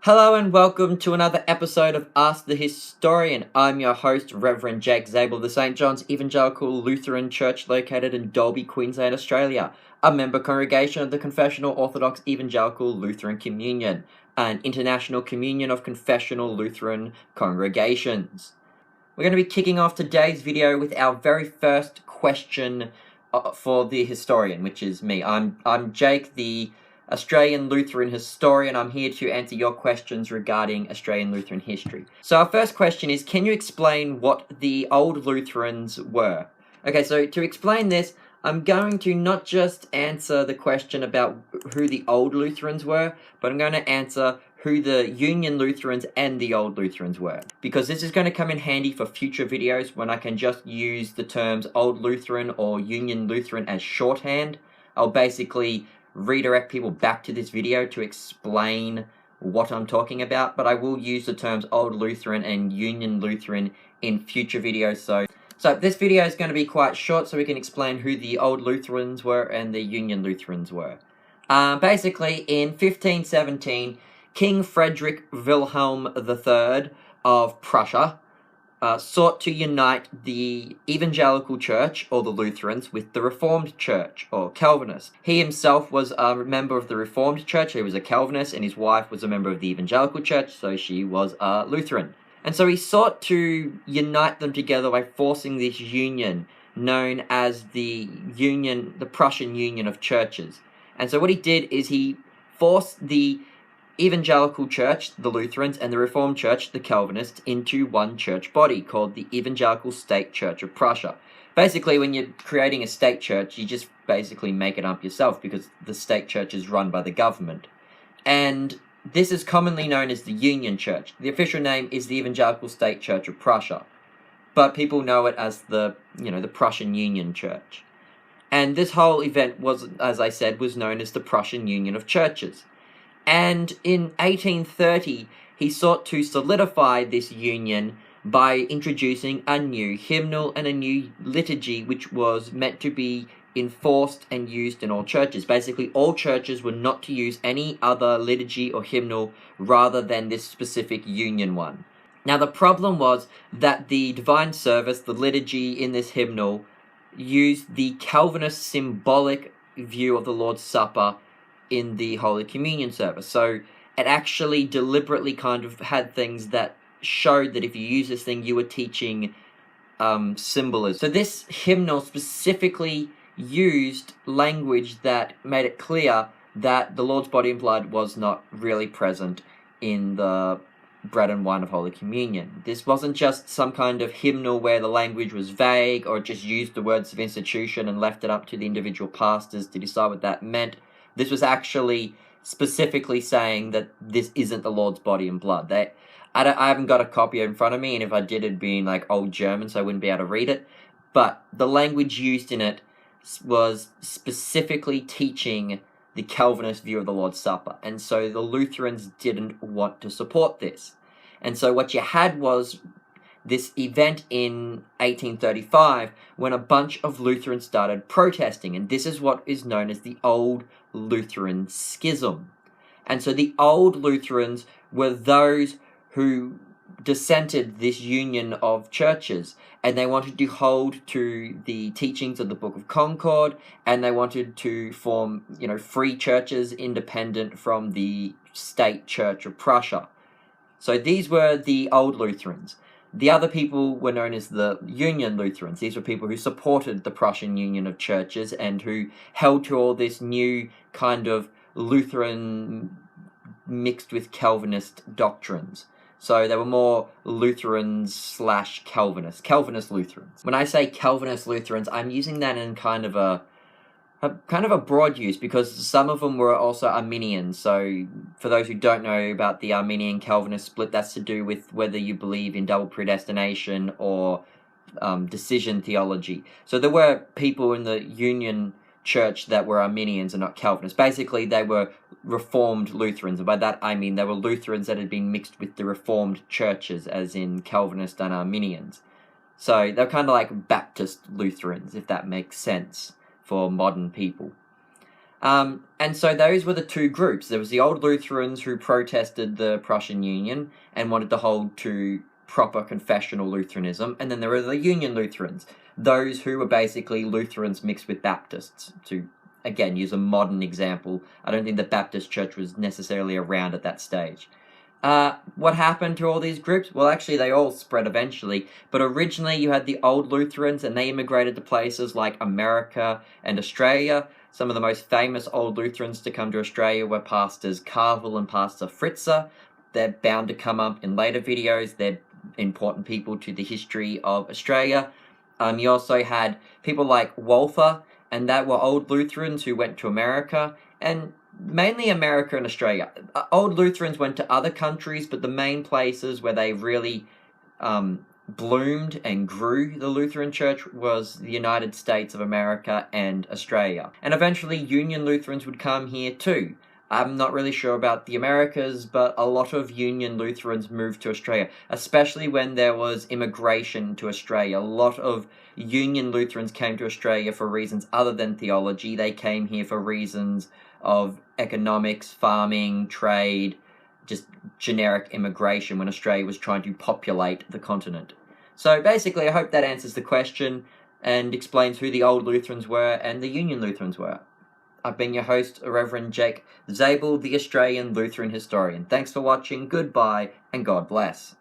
Hello and welcome to another episode of Ask the Historian. I'm your host, Reverend Jake Zabel of the St. John's Evangelical Lutheran Church located in Dalby, Queensland, Australia, a member congregation of the Confessional Orthodox Evangelical Lutheran Communion, an international communion of confessional Lutheran congregations. We're going to be kicking off today's video with our very first question for the historian, which is me. I'm Jake, the Australian Lutheran historian. I'm here to answer your questions regarding Australian Lutheran history. So our first question is, can you explain what the old Lutherans were? Okay, so to explain this, I'm going to not just answer the question about who the old Lutherans were, but I'm going to answer who the Union Lutherans and the old Lutherans were. Because this is going to come in handy for future videos when I can just use the terms Old Lutheran or Union Lutheran as shorthand. I'll basically redirect people back to this video to explain what I'm talking about, but I will use the terms Old Lutheran and Union Lutheran in future videos. So this video is going to be quite short so we can explain who the Old Lutherans were and the Union Lutherans were. Basically, in 1517, King Frederick Wilhelm III of Prussia sought to unite the Evangelical Church, or the Lutherans, with the Reformed Church, or Calvinists. He himself was a member of the Reformed Church, he was a Calvinist, and his wife was a member of the Evangelical Church, so she was a Lutheran. And so he sought to unite them together by forcing this union, known as the Prussian Union of Churches. And so what he did is he forced the Evangelical Church, the Lutherans, and the Reformed Church, the Calvinists, into one church body called the Evangelical State Church of Prussia. Basically, when you're creating a state church, you just basically make it up yourself because the state church is run by the government. And this is commonly known as the Union Church. The official name is the Evangelical State Church of Prussia, but people know it as the Prussian Union Church. And this whole event was, as I said, was known as the Prussian Union of Churches. And in 1830, he sought to solidify this union by introducing a new hymnal and a new liturgy, which was meant to be enforced and used in all churches. Basically, all churches were not to use any other liturgy or hymnal rather than this specific union one. Now, the problem was that the divine service, the liturgy in this hymnal, used the Calvinist symbolic view of the Lord's Supper in the Holy Communion service. So it actually deliberately kind of had things that showed that if you use this thing, you were teaching symbolism. So this hymnal specifically used language that made it clear that the Lord's body and blood was not really present in the bread and wine of Holy Communion. This wasn't just some kind of hymnal where the language was vague or just used the words of institution and left it up to the individual pastors to decide what that meant. This was actually specifically saying that this isn't the Lord's body and blood. I haven't got a copy in front of me, and if I did, it'd be in like old German, so I wouldn't be able to read it. But the language used in it was specifically teaching the Calvinist view of the Lord's Supper. And so the Lutherans didn't want to support this. And so what you had was this event in 1835 when a bunch of Lutherans started protesting, and this is what is known as the Old Lutheran Schism. And so the Old Lutherans were those who dissented this union of churches, and they wanted to hold to the teachings of the Book of Concord, and they wanted to form, free churches independent from the state church of Prussia. So these were the Old Lutherans. The other people were known as the Union Lutherans. These were people who supported the Prussian Union of Churches and who held to all this new kind of Lutheran mixed with Calvinist doctrines. So they were more Lutherans/Calvinists, Calvinist Lutherans. When I say Calvinist Lutherans, I'm using that in kind of a broad use because some of them were also Arminians. So for those who don't know about the Arminian Calvinist split, that's to do with whether you believe in double predestination or decision theology. So there were people in the Union Church that were Arminians and not Calvinists. Basically, they were Reformed Lutherans, and by that I mean they were Lutherans that had been mixed with the Reformed churches, as in Calvinists and Arminians. So they're kind of like Baptist Lutherans, if that makes sense for modern people. And so those were the two groups. There was the old Lutherans who protested the Prussian Union and wanted to hold to proper confessional Lutheranism, and then there were the Union Lutherans, those who were basically Lutherans mixed with Baptists, to, again, use a modern example. I don't think the Baptist church was necessarily around at that stage. What happened to all these groups? Well, actually, they all spread eventually, but originally you had the old Lutherans, and they immigrated to places like America and Australia. Some of the most famous old Lutherans to come to Australia were Pastors Carville and Pastor Fritzer. They're bound to come up in later videos. They're important people to the history of Australia. You also had people like Walther, and that were old Lutherans who went to America, and mainly America and Australia. Old Lutherans went to other countries, but the main places where they really bloomed and grew the Lutheran Church was the United States of America and Australia. And eventually Union Lutherans would come here too. I'm not really sure about the Americas, but a lot of Union Lutherans moved to Australia, especially when there was immigration to Australia. A lot of Union Lutherans came to Australia for reasons other than theology. They came here for reasons of economics, farming, trade, just generic immigration when Australia was trying to populate the continent. So basically, I hope that answers the question and explains who the old Lutherans were and the Union Lutherans were. I've been your host, Reverend Jake Zabel, the Australian Lutheran historian. Thanks for watching, goodbye, and God bless.